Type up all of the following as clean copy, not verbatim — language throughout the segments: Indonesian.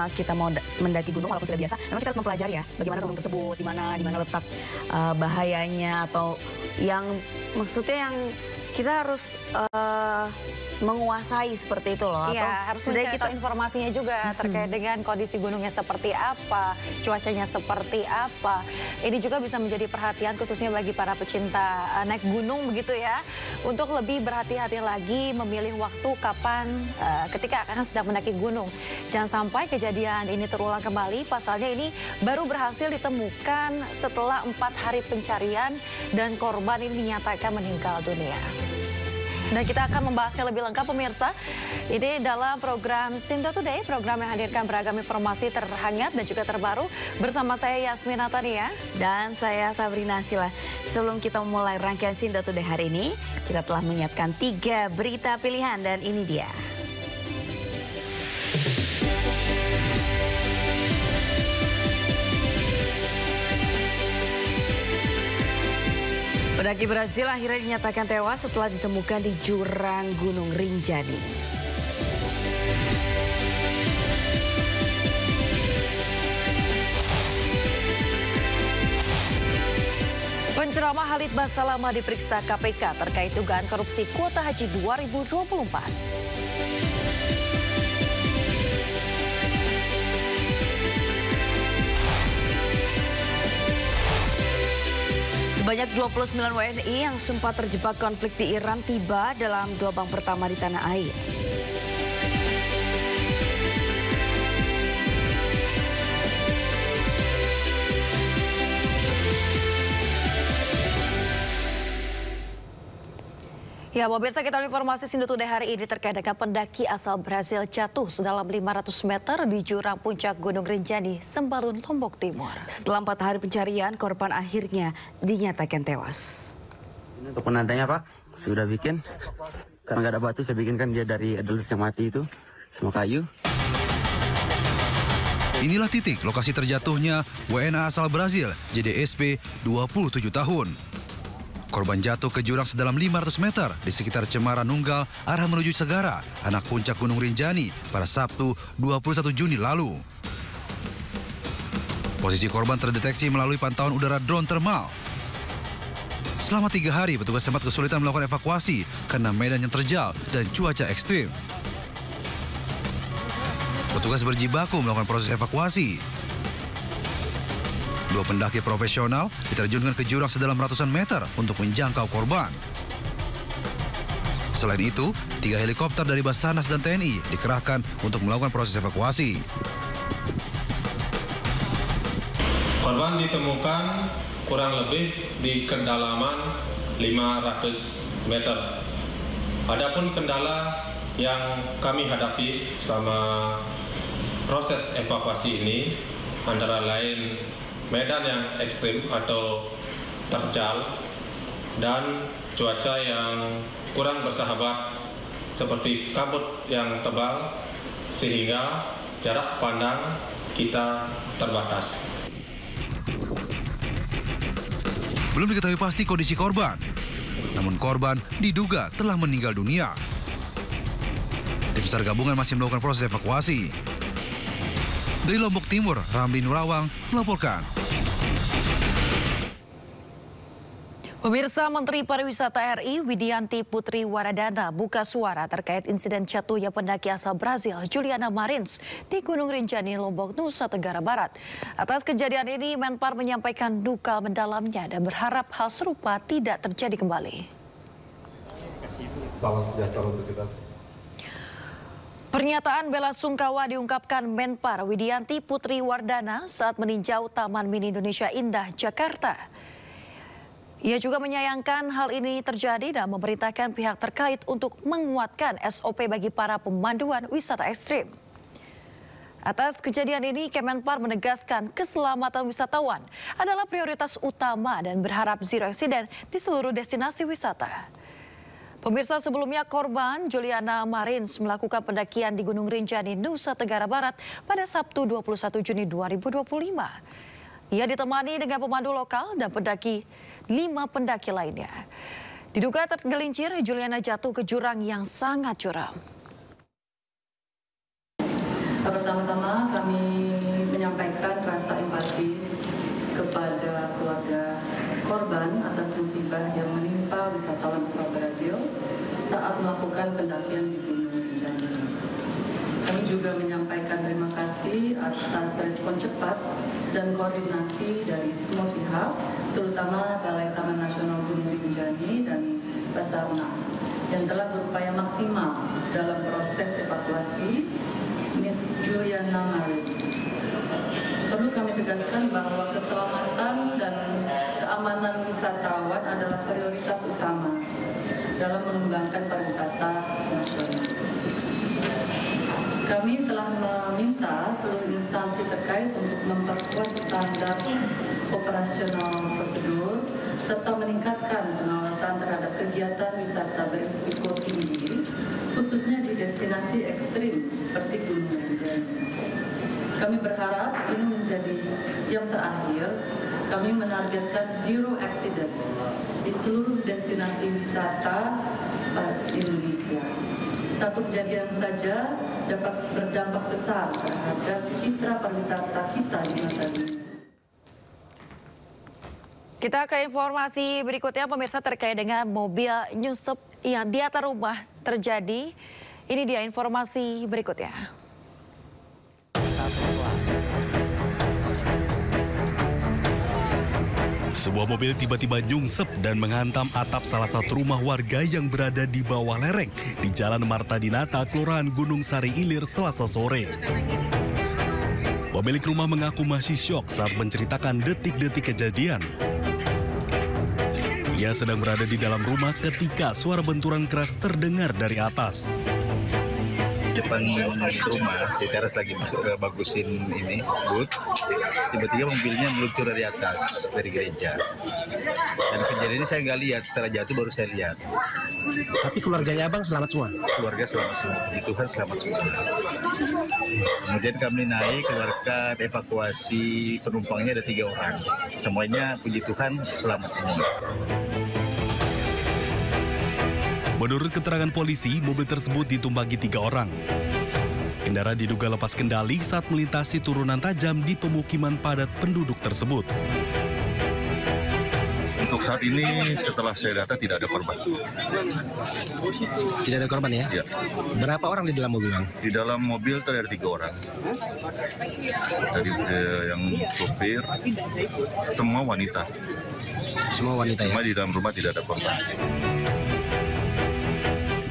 kita mau mendaki gunung walaupun sudah biasa, memang kita harus mempelajari ya bagaimana gunung tersebut, di mana letak bahayanya, atau yang maksudnya yang kita harus menguasai seperti itu loh. Iya, atau harus mencari tahu informasinya juga terkait dengan kondisi gunungnya seperti apa, cuacanya seperti apa. Ini juga bisa menjadi perhatian khususnya bagi para pecinta naik gunung begitu ya, untuk lebih berhati-hati lagi memilih waktu kapan ketika akan sedang mendaki gunung. Jangan sampai kejadian ini terulang kembali. Pasalnya ini baru berhasil ditemukan setelah 4 hari pencarian dan korban ini dinyatakan meninggal dunia. Dan kita akan membahasnya lebih lengkap pemirsa. Ini dalam program Sinta Today, program yang hadirkan beragam informasi terhangat dan juga terbaru. Bersama saya Yasmin Natania. Dan saya Sabrina Sila. Sebelum kita memulai rangkaian Sinta Today hari ini, kita telah menyiapkan 3 berita pilihan dan ini dia. Pendaki Brasil akhirnya dinyatakan tewas setelah ditemukan di jurang Gunung Rinjani. Penceramah Khalid Basalamah diperiksa KPK terkait dugaan korupsi kuota haji 2024. Sebanyak 29 WNI yang sempat terjebak konflik di Iran tiba dalam gelombang pertama di tanah air. Ya, pemirsa, kita informasi Sinta Today hari ini terkait dengan pendaki asal Brasil jatuh sedalam 500 meter di jurang puncak Gunung Rinjani, Sembalun, Lombok Timur. Setelah 4 hari pencarian, korban akhirnya dinyatakan tewas. Ini untuk penandanya Pak, sudah bikin. Karena nggak ada batu, saya bikinkan dia dari adulis yang mati itu, sama kayu. Inilah titik lokasi terjatuhnya WNA asal Brasil, JDSP 27 tahun. Korban jatuh ke jurang sedalam 500 meter di sekitar Cemara Nunggal, arah menuju Segara, anak puncak Gunung Rinjani pada Sabtu 21 Juni lalu. Posisi korban terdeteksi melalui pantauan udara drone thermal. Selama 3 hari, petugas sempat kesulitan melakukan evakuasi karena medan yang terjal dan cuaca ekstrim. Petugas berjibaku melakukan proses evakuasi. 2 pendaki profesional diterjunkan ke jurang sedalam ratusan meter untuk menjangkau korban. Selain itu, 3 helikopter dari Basarnas dan TNI dikerahkan untuk melakukan proses evakuasi. Korban ditemukan kurang lebih di kedalaman 500 meter. Adapun kendala yang kami hadapi selama proses evakuasi ini antara lain medan yang ekstrim atau terjal dan cuaca yang kurang bersahabat seperti kabut yang tebal sehingga jarak pandang kita terbatas. Belum diketahui pasti kondisi korban, namun korban diduga telah meninggal dunia. Tim SAR gabungan masih melakukan proses evakuasi. Dari Lombok Timur, Ramli Nurawang melaporkan. Pemirsa, Menteri Pariwisata RI Widianti Putri Waradana buka suara terkait insiden jatuhnya pendaki asal Brasil Juliana Marins di Gunung Rinjani, Lombok, Nusa Tenggara Barat. Atas kejadian ini, Menpar menyampaikan duka mendalamnya dan berharap hal serupa tidak terjadi kembali. Salam sejahtera untuk kita. Pernyataan bela sungkawa diungkapkan Menpar Widianti Putri Wardana saat meninjau Taman Mini Indonesia Indah, Jakarta. Ia juga menyayangkan hal ini terjadi dan memerintahkan pihak terkait untuk menguatkan SOP bagi para pemanduan wisata ekstrim. Atas kejadian ini, Kemenpar menegaskan keselamatan wisatawan adalah prioritas utama dan berharap zero accident di seluruh destinasi wisata. Pemirsa, sebelumnya korban Juliana Marins melakukan pendakian di Gunung Rinjani, Nusa Tenggara Barat pada Sabtu 21 Juni 2025. Ia ditemani dengan pemandu lokal dan 5 pendaki lainnya. Diduga tergelincir, Juliana jatuh ke jurang yang sangat curam. Pertama-tama kami melakukan pendakian di Gunung Rinjani. Kami juga menyampaikan terima kasih atas respon cepat dan koordinasi dari semua pihak, terutama Balai Taman Nasional Gunung Rinjani dan Basarnas, yang telah berupaya maksimal dalam proses evakuasi Miss Juliana Marilis. Perlu kami tegaskan bahwa keselamatan dan keamanan wisatawan adalah prioritas utama dalam mengembangkan pariwisata nasional. Kami telah meminta seluruh instansi terkait untuk memperkuat standar operasional prosedur serta meningkatkan pengawasan terhadap kegiatan wisata berisiko tinggi, khususnya di destinasi ekstrim seperti Gunung Rinjani. Kami berharap ini menjadi yang terakhir. Kami menargetkan zero accident di seluruh destinasi wisata Indonesia. Satu kejadian saja dapat berdampak besar terhadap citra pariwisata kita di mata dunia. Kita ke informasi berikutnya, pemirsa, terkait dengan mobil nyusup yang di atas rumah terjadi. Ini dia informasi berikutnya. Sebuah mobil tiba-tiba nyungsep dan menghantam atap salah satu rumah warga yang berada di bawah lereng di Jalan Marta Dinata, Kelurahan Gunung Sari Ilir, Selasa sore. Pemilik rumah mengaku masih syok saat menceritakan detik-detik kejadian. Ia sedang berada di dalam rumah ketika suara benturan keras terdengar dari atas. Depan rumah, di teras lagi bagusin ini, boot. Tiba-tiba mobilnya meluncur dari atas, dari gereja. Dan kejadian ini saya nggak lihat, setelah jatuh baru saya lihat. Tapi keluarganya abang selamat semua? Keluarga selamat semua, puji Tuhan selamat semua. Kemudian kami naik, keluarkan evakuasi penumpangnya ada 3 orang. Semuanya puji Tuhan selamat semua. Menurut keterangan polisi, mobil tersebut ditumpangi 3 orang. Kendaraan diduga lepas kendali saat melintasi turunan tajam di pemukiman padat penduduk tersebut. Untuk saat ini, setelah saya data, tidak ada korban. Tidak ada korban ya? Ya. Berapa orang di dalam mobil, Bang? Di dalam mobil ada 3 orang. Jadi yang sopir, semua wanita. Semua wanita ya? Cuma di dalam rumah tidak ada korban.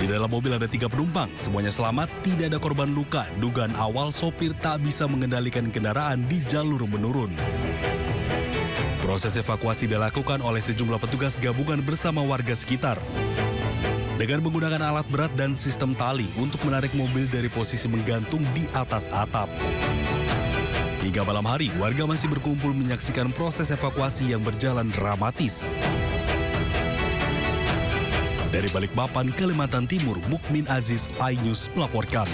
Di dalam mobil ada 3 penumpang, semuanya selamat, tidak ada korban luka. Dugaan awal sopir tak bisa mengendalikan kendaraan di jalur menurun. Proses evakuasi dilakukan oleh sejumlah petugas gabungan bersama warga sekitar. Dengan menggunakan alat berat dan sistem tali untuk menarik mobil dari posisi menggantung di atas atap. Hingga malam hari, warga masih berkumpul menyaksikan proses evakuasi yang berjalan dramatis. Dari Balikpapan, Kalimantan Timur, Mukmin Aziz, iNews melaporkan.